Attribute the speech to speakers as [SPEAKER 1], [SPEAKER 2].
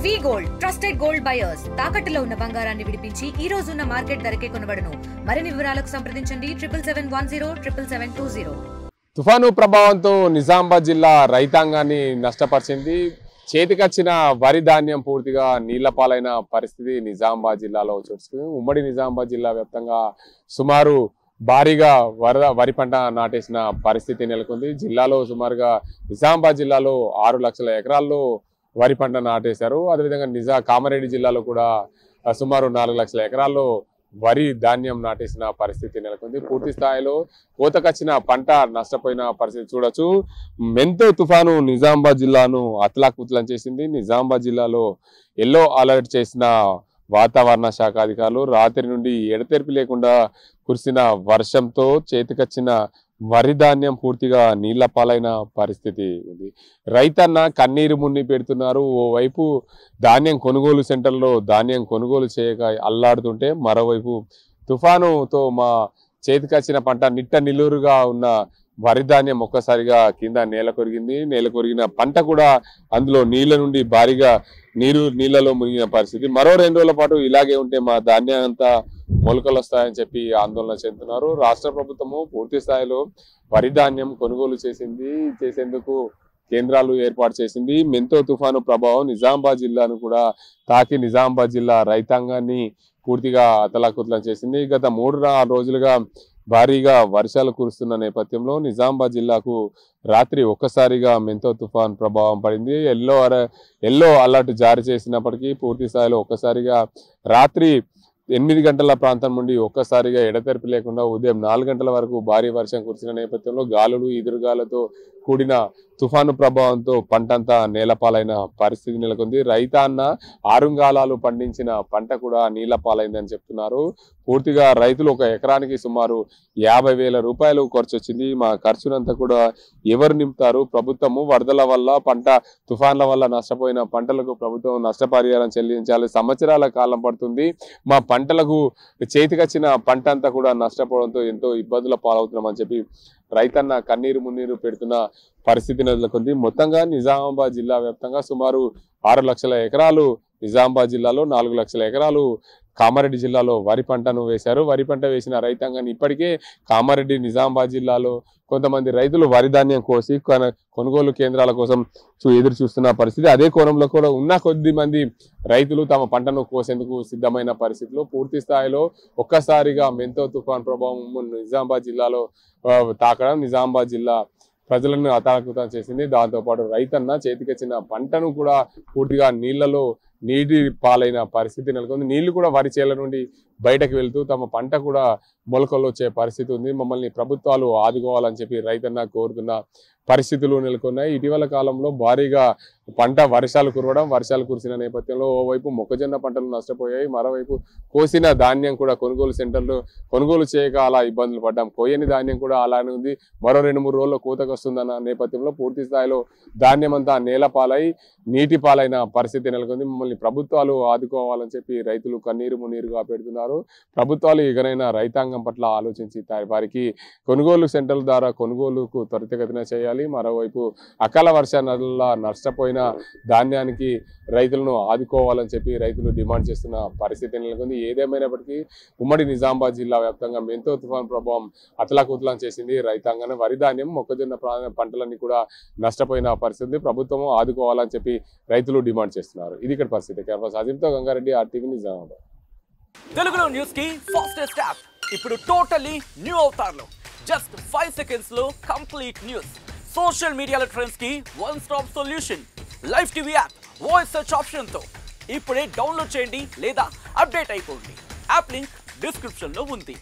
[SPEAKER 1] వి gold trusted gold buyers తాకట్టులో ఉన్న బంగారాన్ని విడిపించి ఈ రోజు ఉన్న మార్కెట్ ధరకే కొనబడును. మరిన్ని వివరాలకు సంప్రదించండి 77107720.
[SPEAKER 2] తుఫాను ప్రభావంతో నిజామాబాద్ జిల్లా రైతాంగాన్ని నష్టపరిచింది. చేతికొచ్చిన వరి ధాన్యం పూర్తిగా నీళ్ల పాలైన పరిస్థితి నిజామాబాద్ జిల్లాలో చోటుకుంది. ఉమ్మడి నిజామాబాద్ జిల్లా వ్యాప్తంగా సుమారు భారీగా వరి పంట నాటేసిన పరిస్థితి నెలకొంది. జిల్లాలో సుమారుగా నిజామాబాద్ జిల్లాలో 6 లక్షల ఎకరాల్లో వరి పంట నాటేశారు. అదేవిధంగా కామారెడ్డి జిల్లాలో కూడా సుమారు 4 లక్షల ఎకరాల్లో వరి ధాన్యం నాటేసిన పరిస్థితి నెలకొంది. పూర్తి స్థాయిలో కోతకొచ్చిన పంట నష్టపోయిన పరిస్థితి చూడొచ్చు. మెంతో తుఫాను నిజామాబాద్ జిల్లాను అతలాకుతలం చేసింది. నిజామాబాద్ జిల్లాలో ఎల్లో అలర్ట్ చేసిన వాతావరణ శాఖ అధికారులు రాత్రి నుండి ఎడతెరిపి లేకుండా కురిసిన వర్షంతో చేతికొచ్చిన వరి ధాన్యం పూర్తిగా నీళ్ల పాలైన పరిస్థితి ఉంది. రైతన్న కన్నీరు మున్ని పెడుతున్నారు. ఓవైపు ధాన్యం కొనుగోలు సెంటర్లో ధాన్యం కొనుగోలు చేయక అల్లాడుతుంటే, మరోవైపు తుఫానుతో మా చేతికొచ్చిన పంట నిట్ట నిలువురుగా ఉన్న వరి ధాన్యం ఒక్కసారిగా కింద నేల కొరిగిన పంట కూడా అందులో నీళ్ల నుండి భారీగా నీళ్లలో మునిగిన పరిస్థితి. మరో 2 రోజుల పాటు ఇలాగే ఉంటే మా ధాన్యం అంతా మొలకలు వస్తాయని చెప్పి ఆందోళన చెందుతున్నారు. రాష్ట్ర ప్రభుత్వము పూర్తి స్థాయిలో వరి ధాన్యం కొనుగోలు చేసేందుకు కేంద్రాలు ఏర్పాటు చేసింది. మెంతో తుఫాను ప్రభావం నిజామాబాద్ జిల్లాను కూడా తాకి నిజామాబాద్ జిల్లా రైతాంగాన్ని పూర్తిగా అతలాకుతలం చేసింది. గత 3-4 రోజులుగా భారీగా వర్షాలు కురుస్తున్న నేపథ్యంలో నిజామాబాద్ జిల్లాకు రాత్రి ఒక్కసారిగా మెంతో తుఫాన్ ప్రభావం పడింది. ఎల్లో అలర్ట్ జారీ చేసినప్పటికీ పూర్తి స్థాయిలో ఒక్కసారిగా రాత్రి 8 గంటల ప్రాంతం నుండి ఒక్కసారిగా ఎడతెరిపి లేకుండా ఉదయం 4 గంటల వరకు భారీ వర్షం కురిసిన నేపథ్యంలో గాలులు ఎదురుగాలతో కూడిన తుఫాను ప్రభావంతో పంటంతా నేలపాలైన పరిస్థితి నెలకొంది. రైతాన్న ఆరుంగాలాలు పండించిన పంట కూడా నీళ్ల పాలైందని చెప్తున్నారు. పూర్తిగా రైతులు ఒక ఎకరానికి సుమారు 50,000 రూపాయలు ఖర్చు వచ్చింది. మా ఖర్చునంతా కూడా ఎవరు నింపుతారు? ప్రభుత్వము వరదల వల్ల తుఫాన్ల వల్ల నష్టపోయిన పంటలకు ప్రభుత్వం నష్టపరిహారం చెల్లించాలి. సంవత్సరాల కాలం పడుతుంది. మా పంటలకు చేతికొచ్చిన పంట అంతా కూడా నష్టపోవడంతో ఎంతో ఇబ్బందుల పాలవుతున్నామని చెప్పి రైతన్న కన్నీరు మున్నీరు పెడుతున్న పరిస్థితి నెలకొంది. మొత్తంగా నిజామాబాద్ జిల్లా వ్యాప్తంగా సుమారు 6 లక్షల ఎకరాలు నిజామాబాద్ జిల్లాలో, 4 లక్షల ఎకరాలు కామారెడ్డి జిల్లాలో వరి పంటను వేశారు. వరి పంట వేసిన రైతాంగాన్ని ఇప్పటికే కామారెడ్డి నిజామాబాద్ జిల్లాలో కొంతమంది రైతులు వరి ధాన్యం కోసి కొనుగోలు కేంద్రాల కోసం ఎదురు చూస్తున్న పరిస్థితి. అదే కోణంలో కూడా ఉన్న కొద్ది మంది రైతులు తమ పంటను కోసేందుకు సిద్ధమైన పరిస్థితుల్లో పూర్తి స్థాయిలో ఒక్కసారిగా మెంతో తుఫాన్ ప్రభావం నిజామాబాద్ జిల్లాలో తాకడం నిజామాబాద్ జిల్లా ప్రజలను అతలాకుతలం చేసింది. దాంతోపాటు రైతన్న చేతికొచ్చిన పంటను కూడా పూర్తిగా నీటి పాలైన పరిస్థితి నెలకొంది. నీళ్లు కూడా వరి చేల నుండి బయటకు వెళ్తూ తమ పంట కూడా మొలకలు వచ్చే పరిస్థితి ఉంది. మమ్మల్ని ప్రభుత్వాలు ఆదుకోవాలని చెప్పి రైతన్న కోరుతున్న పరిస్థితులు నెలకొన్నాయి. ఇటీవల కాలంలో భారీగా వర్షాలు కురిసిన నేపథ్యంలో ఓవైపు మొక్కజొన్న పంటలు నష్టపోయాయి. మరోవైపు కోసిన ధాన్యం కూడా కొనుగోలు సెంటర్లు కొనుగోలు చేయక అలా ఇబ్బందులు పడ్డాం. కోయని ధాన్యం కూడా అలానే ఉంది. మరో 2-3 రోజుల్లో కోతకు వస్తుందన్న నేపథ్యంలో పూర్తి స్థాయిలో ధాన్యం అంతా నేల పాలై నీటి పాలైన పరిస్థితి నెలకొంది. మమ్మల్ని ప్రభుత్వాలు ఆదుకోవాలని చెప్పి రైతులు కన్నీరు మున్నీరుగా పెడుతున్నారు. ప్రభుత్వాలు ఇకనైనా రైతాంగం పట్ల ఆలోచించి వారికి కొనుగోలు సెంటర్ల ద్వారా కొనుగోలుకు త్వరితగతిన చేయాలి. మరోవైపు అకాల వర్షాల వల్ల నష్టపోయిన ధాన్యానికి రైతులను ఆదుకోవాలని చెప్పి రైతులు డిమాండ్ చేస్తున్న పరిస్థితి నెలకొంది. ఏదేమైనప్పటికీ ఉమ్మడి నిజామాబాద్ జిల్లా వ్యాప్తంగా మెంతో తుఫాన్ ప్రభావం అతలాకుతలం చేసింది రైతాంగాన్ని. వరి ధాన్యం మొక్కజొన్న పంటలన్నీ కూడా నష్టపోయిన పరిస్థితి. ప్రభుత్వం ఆదుకోవాలని చెప్పి రైతులు డిమాండ్ చేస్తున్నారు. ఇది ఇక్కడ పరిస్థితి. అజింతో గంగారెడ్డి, RTV నిజామాబాద్.
[SPEAKER 3] తెలుగులో న్యూస్ కి ఫాస్టెస్ట్ యాప్ ఇప్పుడు టోటల్లీ న్యూ అవతార్లో జస్ట్ 5 seconds లో కంప్లీట్ న్యూస్. సోషల్ మీడియాలో ట్రెండ్స్ కి one stop solution. Live TV app voice search option తో ఇప్పుడే డౌన్లోడ్ చేయండి లేదా అప్డేట్ అయిపోండి. యాప్ లింక్ డిస్క్రిప్షన్ లో ఉంది.